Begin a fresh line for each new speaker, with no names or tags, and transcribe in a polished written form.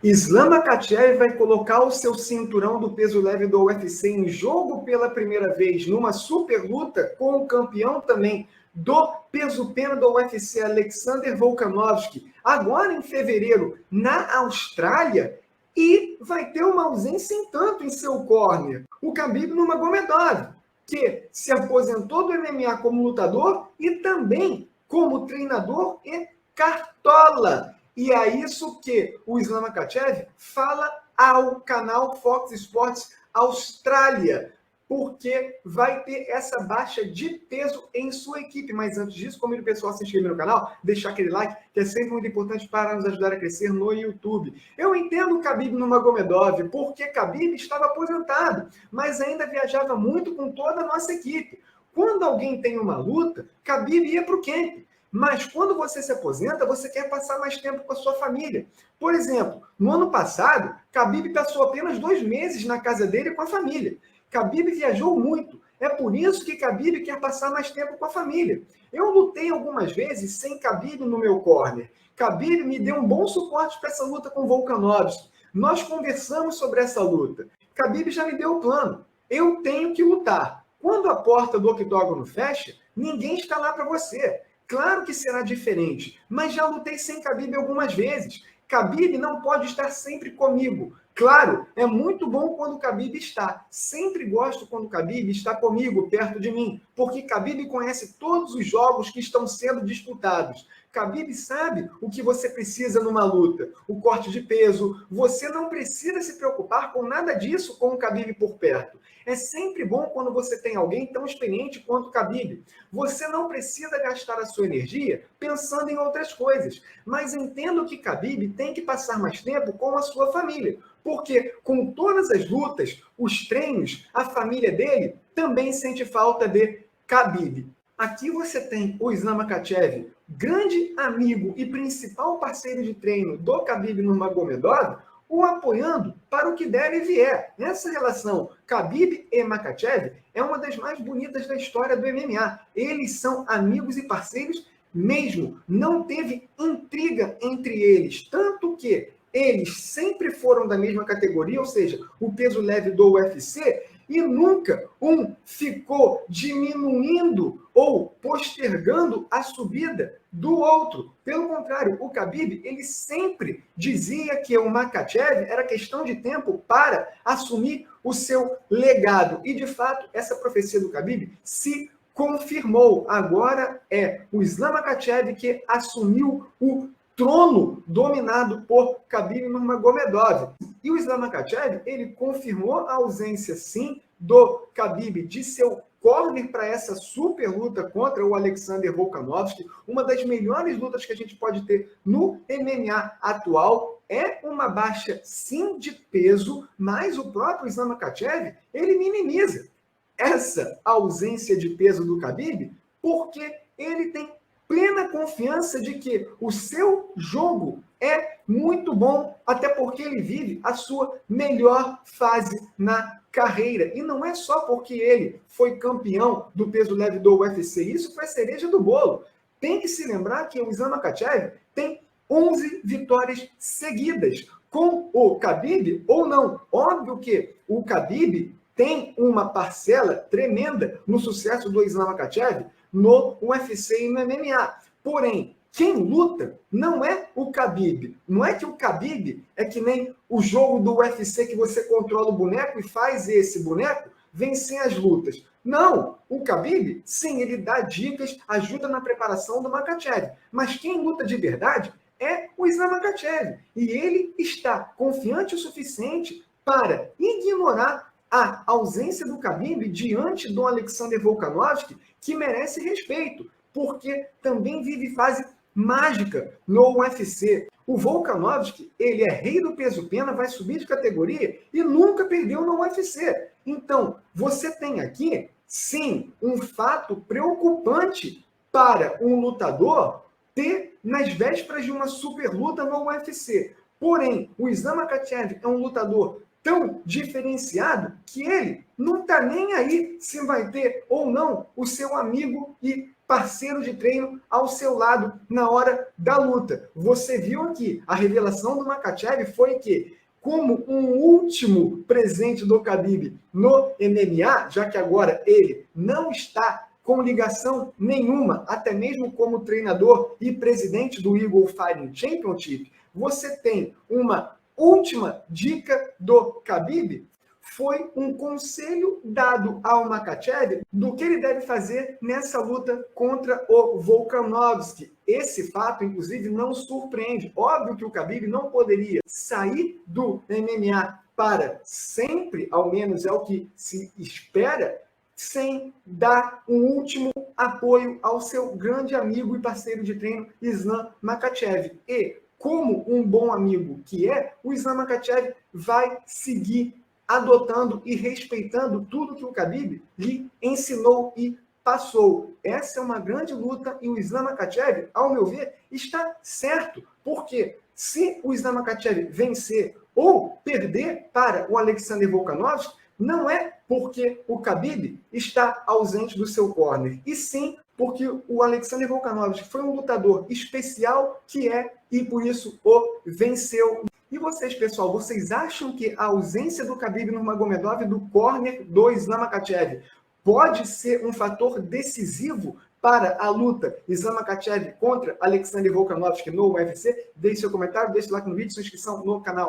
Islam Makhachev vai colocar o seu cinturão do peso leve do UFC em jogo pela primeira vez numa super luta com o campeão também do peso pena do UFC, Alexander Volkanovski, agora em fevereiro na Austrália, e vai ter uma ausência em tanto em seu corner, o Khabib Nurmagomedov, que se aposentou do MMA como lutador e também como treinador e cartola. E é isso que o Islam Makhachev fala ao canal Fox Sports Austrália, porque vai ter essa baixa de peso em sua equipe. Mas antes disso, convido o pessoal a se inscrever no canal, deixar aquele like, que é sempre muito importante para nos ajudar a crescer no YouTube. Eu entendo o Khabib Nurmagomedov, porque Khabib estava aposentado, mas ainda viajava muito com toda a nossa equipe. Quando alguém tem uma luta, Khabib ia para o camp. Mas quando você se aposenta, você quer passar mais tempo com a sua família. Por exemplo, no ano passado, Khabib passou apenas 2 meses na casa dele com a família. Khabib viajou muito. É por isso que Khabib quer passar mais tempo com a família. Eu lutei algumas vezes sem Khabib no meu corner. Khabib me deu um bom suporte para essa luta com Volkanovski. Nós conversamos sobre essa luta. Khabib já me deu o plano. Eu tenho que lutar. Quando a porta do octógono fecha, ninguém está lá para você. Claro que será diferente, mas já lutei sem Khabib algumas vezes. Khabib não pode estar sempre comigo. Claro, é muito bom quando o Khabib está. Sempre gosto quando o Khabib está comigo, perto de mim, porque Khabib conhece todos os jogos que estão sendo disputados. Khabib sabe o que você precisa numa luta, o corte de peso. Você não precisa se preocupar com nada disso com o Khabib por perto. É sempre bom quando você tem alguém tão experiente quanto o Khabib. Você não precisa gastar a sua energia pensando em outras coisas, mas entenda que Khabib tem que passar mais tempo com a sua família, porque com todas as lutas, os treinos, a família dele também sente falta de Khabib. Aqui você tem o Islam Makhachev, grande amigo e principal parceiro de treino do Khabib Nurmagomedov, o apoiando para o que der e vier. Essa relação Khabib e Makhachev é uma das mais bonitas da história do MMA. Eles são amigos e parceiros mesmo. Não teve intriga entre eles, tanto que eles sempre foram da mesma categoria, ou seja, o peso leve do UFC, e nunca um ficou diminuindo ou postergando a subida do outro. Pelo contrário, o Khabib, ele sempre dizia que o Makhachev era questão de tempo para assumir o seu legado. E, de fato, essa profecia do Khabib se confirmou. Agora é o Islam Makhachev que assumiu o trono dominado por Khabib Nurmagomedov. E o Islam Makhachev, ele confirmou a ausência, sim, do Khabib de seu corner para essa super luta contra o Alexander Volkanovski, uma das melhores lutas que a gente pode ter no MMA atual. É uma baixa, sim, de peso, mas o próprio Islam Makhachev, ele minimiza essa ausência de peso do Khabib, porque ele tem plena confiança de que o seu jogo é muito bom, até porque ele vive a sua melhor fase na carreira. E não é só porque ele foi campeão do peso leve do UFC, isso foi a cereja do bolo. Tem que se lembrar que o Islam Makhachev tem 11 vitórias seguidas, com o Khabib ou não. Óbvio que o Khabib tem uma parcela tremenda no sucesso do Islam Makhachev no UFC e no MMA. Porém, quem luta não é o Khabib. Não é que o Khabib é que nem o jogo do UFC que você controla o boneco e faz esse boneco vencer as lutas. Não, o Khabib, sim, ele dá dicas, ajuda na preparação do Makhachev. Mas quem luta de verdade é o Islam Makhachev. E ele está confiante o suficiente para ignorar a ausência do Khabib diante do Alexander Volkanovski, que merece respeito, porque também vive fase mágica no UFC. O Volkanovski, ele é rei do peso pena, vai subir de categoria e nunca perdeu no UFC. Então, você tem aqui, sim, um fato preocupante para um lutador ter nas vésperas de uma super luta no UFC. Porém, o Islam Makhachev é um lutador tão diferenciado que ele não está nem aí se vai ter ou não o seu amigo e parceiro de treino ao seu lado na hora da luta. Você viu aqui, a revelação do Makhachev foi que, como um último presente do Khabib no MMA, já que agora ele não está com ligação nenhuma, até mesmo como treinador e presidente do Eagle Fighting Championship, você tem uma última dica do Khabib, foi um conselho dado ao Makhachev do que ele deve fazer nessa luta contra o Volkanovski. Esse fato, inclusive, não surpreende. Óbvio que o Khabib não poderia sair do MMA para sempre, ao menos é o que se espera, sem dar um último apoio ao seu grande amigo e parceiro de treino, Islam Makhachev. E, como um bom amigo que é, o Islam Makhachev vai seguir adotando e respeitando tudo que o Khabib lhe ensinou e passou. Essa é uma grande luta e o Islam Makhachev, ao meu ver, está certo. Porque se o Islam Makhachev vencer ou perder para o Alexander Volkanovski, não é porque o Khabib está ausente do seu corner, e sim porque o Alexander Volkanovski foi um lutador especial que é, e por isso o venceu. E vocês, pessoal, vocês acham que a ausência do Khabib Nurmagomedov do corner do Islam Makhachev pode ser um fator decisivo para a luta Islam Makhachev contra Alexander Volkanovski no UFC? Deixe seu comentário, deixe o like no vídeo, sua inscrição no canal.